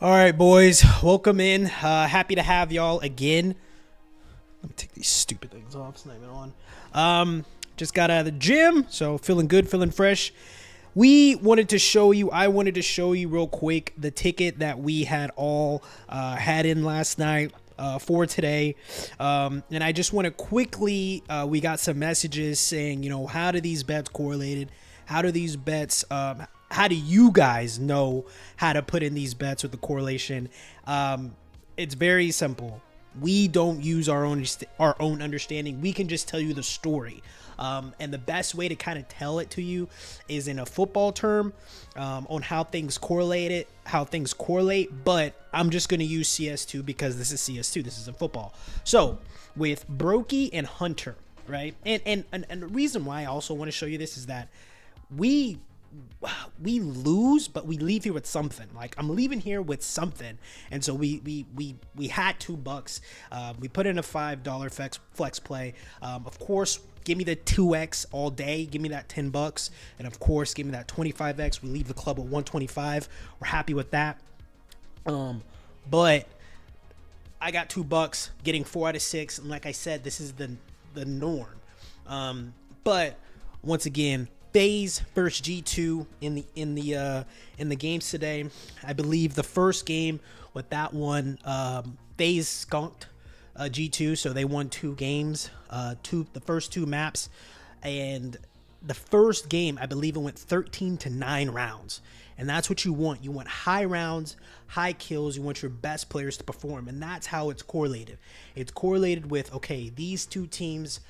All right, boys, welcome in. Happy to have y'all again. Let me take these stupid things off. It's not even on. Just got out of the gym, so feeling good, feeling fresh. I wanted to show you real quick the ticket that we had all had in last night for today. And I just want to quickly, we got some messages saying, how do these bets correlated? How do these bets, how do you guys know how to put in these bets with the correlation? It's very simple. We don't use our own understanding. We can just tell you the story. And the best way to kind of tell it to you is in a football term, on how things correlate. But I'm just going to use CS2 because this is CS2. This isn't football. So with Brokey and Hunter, right? And the reason why I also want to show you this is that we lose, but we leave here with something. Like, I'm leaving here with something. And so we had $2. We put in a $5 flex play. Of course, give me the 2x all day. Give me that $10, and of course, give me that 25x. We leave the club at 125. We're happy with that. But I got $2, getting 4 out of 6, and like I said, this is the norm. But once again, FaZe versus G2 in the games today. I believe the first game with that one, FaZe skunked G2, so they won 2 games, the first 2 maps, and the first game I believe it went 13-9 rounds, and that's what you want. You want high rounds, high kills. You want your best players to perform, and that's how it's correlated. It's correlated with, okay, these two teams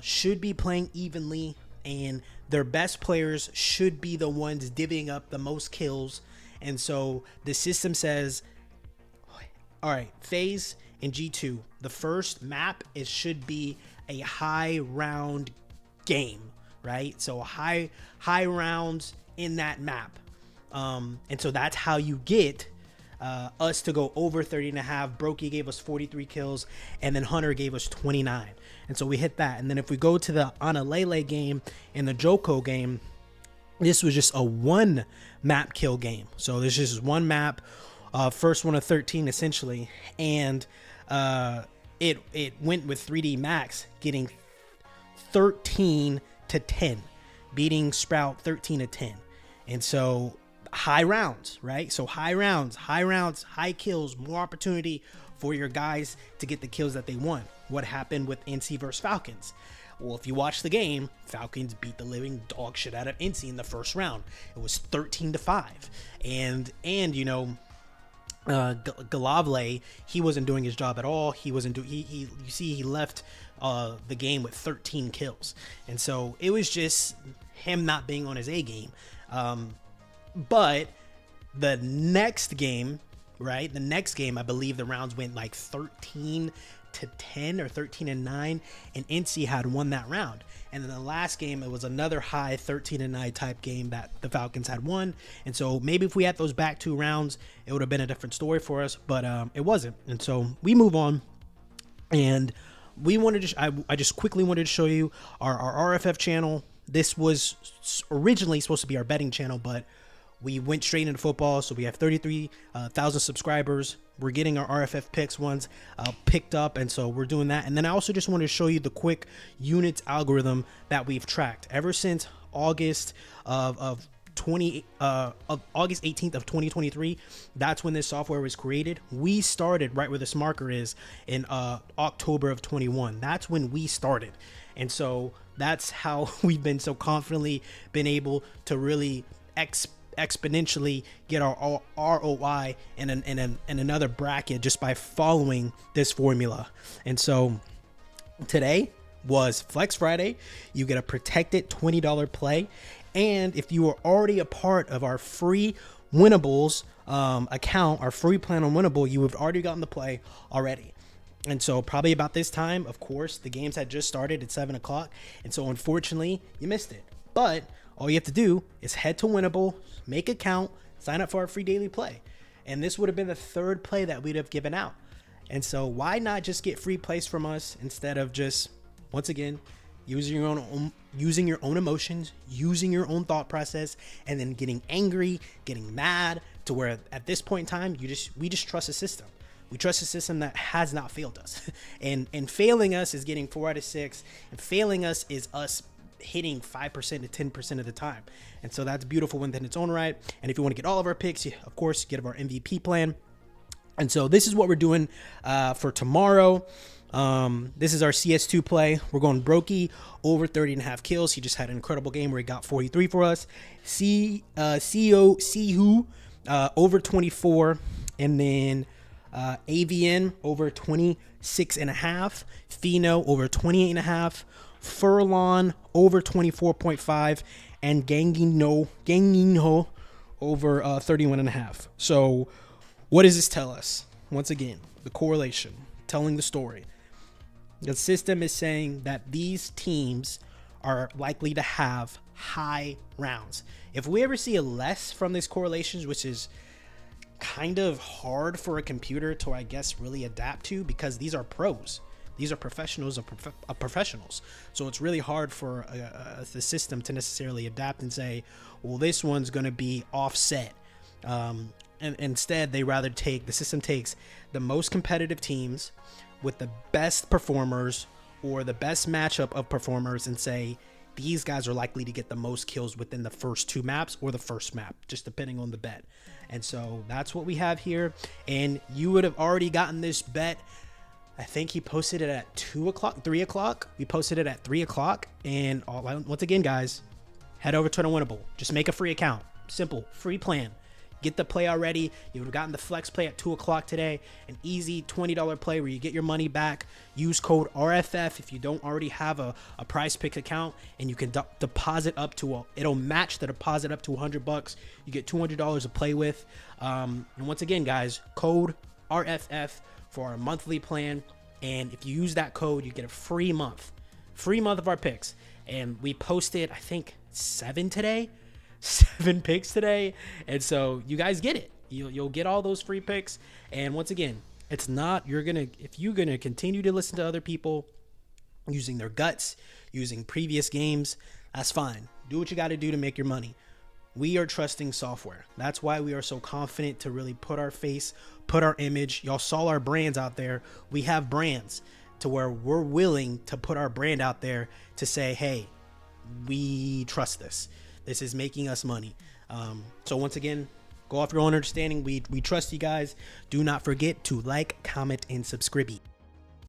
should be playing evenly, and their best players should be the ones divvying up the most kills. And so the system says, all right, FaZe and G2, the first map, it should be a high round game, right? So high rounds in that map. And so that's how you get us to go over 30.5. Brokey gave us 43 kills, and then Hunter gave us 29. And so we hit that. And then if we go to the Analele game and the Joko game, this was just a 1 map kill game. So this is just 1 map, first one of 13 essentially. And it went with 3D Max getting 13-10, beating Sprout 13-10. And so high rounds, right? So high rounds, high kills, more opportunity for your guys to get the kills that they want. What happened with NC versus Falcons? Well, if you watch the game, Falcons beat the living dog shit out of NC in the first round. It was 13-5. And Galavle, he wasn't doing his job at all. He left the game with 13 kills. And so it was just him not being on his A game. But the next game, right? The next game, I believe the rounds went like 13-10 or 13-9, and NC had won that round. And then the last game, it was another high 13-9 type game that the Falcons had won. And so maybe if we had those back 2 rounds, it would have been a different story for us, but it wasn't. And so we move on, and I just quickly wanted to show you our RFF channel. This was originally supposed to be our betting channel, but we went straight into football, so we have 33,000 subscribers. We're getting our RFF picks ones picked up, and so we're doing that. And then I also just wanted to show you the quick units algorithm that we've tracked ever since August of August 18th of 2023. That's when this software was created. We started right where this marker is in October of 21. That's when we started, and so that's how we've been so confidently been able to really exponentially get our ROI in another bracket just by following this formula. And so today was Flex Friday. You get a protected $20 play, and if you are already a part of our free winnables account, our free plan on Winnable, you have already gotten the play already. And so probably about this time, of course, the games had just started at 7 o'clock, and so unfortunately you missed it. But all you have to do is head to Winnable, make an account, sign up for our free daily play. And this would have been the 3rd play that we'd have given out. And so why not just get free plays from us instead of just, once again, using your own emotions, using your own thought process, and then getting angry, getting mad, to where at this point in time, we just trust the system. We trust a system that has not failed us. and failing us is getting 4 out of 6. And failing us is us hitting 5% to 10% of the time. And so that's beautiful within its own right. And if you want to get all of our picks, of course, get our MVP plan. And so this is what we're doing for tomorrow. This is our CS2 play. We're going Brokey over 30.5 kills. He just had an incredible game where he got 43 for us. Sihu over 24. And then AVN over 26.5. Fino over 28.5. Furlon over 24.5. And Ganginho over 31.5. So what does this tell us? Once again, the correlation, telling the story. The system is saying that these teams are likely to have high rounds. If we ever see a less from these correlations, which is kind of hard for a computer to, I guess, really adapt to, because these are pros. These are professionals of professionals. So it's really hard for the system to necessarily adapt and say, well, this one's going to be offset. And instead, the system takes the most competitive teams with the best performers or the best matchup of performers and say, these guys are likely to get the most kills within the first 2 maps or the first map, just depending on the bet. And so that's what we have here. And you would have already gotten this bet. I think he posted it at 2 o'clock, 3 o'clock. We posted it at 3 o'clock. And once again, guys, head over to Unwinnable. Just make a free account. Simple, free plan. Get the play already. You would have gotten the flex play at 2 o'clock today. An easy $20 play where you get your money back. Use code RFF if you don't already have a PrizePicks account, and you can deposit up to it'll match the deposit up to $100. You get $200 to play with. And once again, guys, code RFF for our monthly plan. And if you use that code, you get a free month of our picks. And we posted, I think, 7 picks today, and so you guys get it. You'll get all those free picks. And once again, it's not if you're gonna continue to listen to other people using their guts, using previous games, that's fine. Do what you got to do to make your money. We are trusting software. That's why we are so confident to really put our face, put our image. Y'all saw our brands out there. We have brands to where we're willing to put our brand out there to say, hey, we trust this. This is making us money. So once again, go off your own understanding. We trust you guys. Do not forget to like, comment, and subscribe.